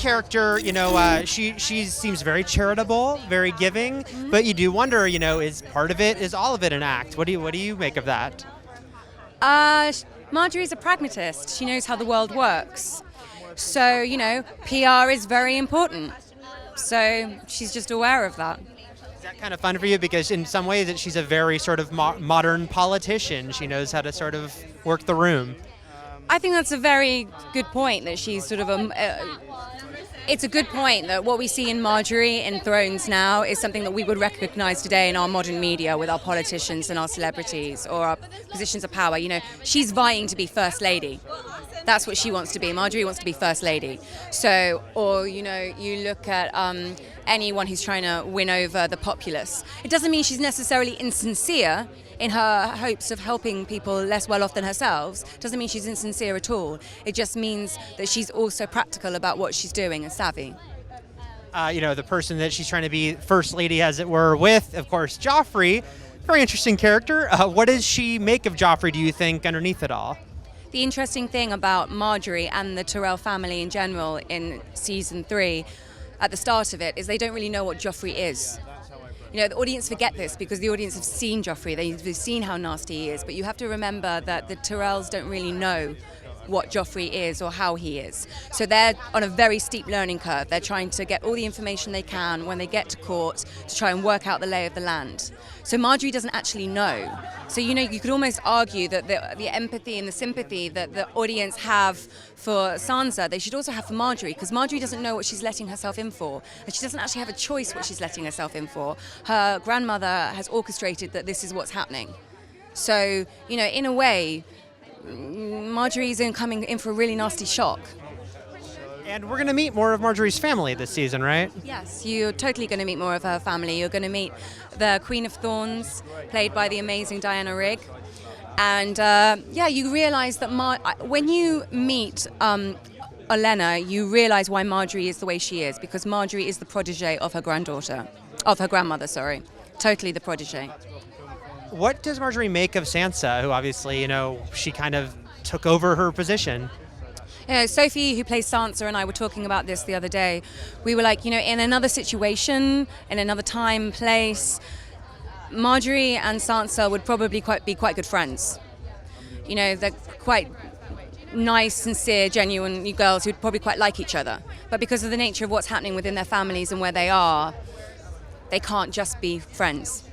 character, she seems very charitable, very giving, but you do wonder, is part of it, is all of it an act? What do you make of that? Margaery's a pragmatist. She knows how the world works. So, PR is very important. So she's just aware of that. Is that kind of fun for you? Because in some ways she's a very sort of modern politician. She knows how to sort of work the room. I think that's a very good point, that she's sort of it's a good point that what we see in Margaery in Thrones now is something that we would recognize today in our modern media with our politicians and our celebrities or our positions of power. She's vying to be First Lady. That's what she wants to be. Margaery wants to be First Lady. So, or, you look at anyone who's trying to win over the populace. It doesn't mean she's necessarily insincere in her hopes of helping people less well off than herself. Doesn't mean she's insincere at all. It just means that she's also practical about what she's doing and savvy. The person that she's trying to be First Lady, as it were, with, of course, Joffrey. Very interesting character. What does she make of Joffrey, do you think, underneath it all? The interesting thing about Margaery and the Tyrell family in general in season 3, at the start of it, is they don't really know what Joffrey is. The audience forget this because the audience have seen Joffrey, they've seen how nasty he is, but you have to remember that the Tyrells don't really know what Joffrey is or how he is. So they're on a very steep learning curve. They're trying to get all the information they can when they get to court to try and work out the lay of the land. So Margaery doesn't actually know. So, you could almost argue that the empathy and the sympathy that the audience have for Sansa, they should also have for Margaery, because Margaery doesn't know what she's letting herself in for. And she doesn't actually have a choice what she's letting herself in for. Her grandmother has orchestrated that this is what's happening. So, in a way, Margaery's coming in for a really nasty shock. And we're going to meet more of Margaery's family this season, right? Yes, you're totally going to meet more of her family. You're going to meet the Queen of Thorns, played by the amazing Diana Rigg. And you realise that when you meet Olenna, you realise why Margaery is the way she is, because Margaery is the protege of her grandmother, sorry. Totally the protege. What does Margaery make of Sansa, who obviously, she kind of took over her position? Sophie, who plays Sansa, and I were talking about this the other day. We were like, in another situation, in another time, place, Margaery and Sansa would probably be quite good friends. They're quite nice, sincere, genuine girls who'd probably quite like each other. But because of the nature of what's happening within their families and where they are, they can't just be friends.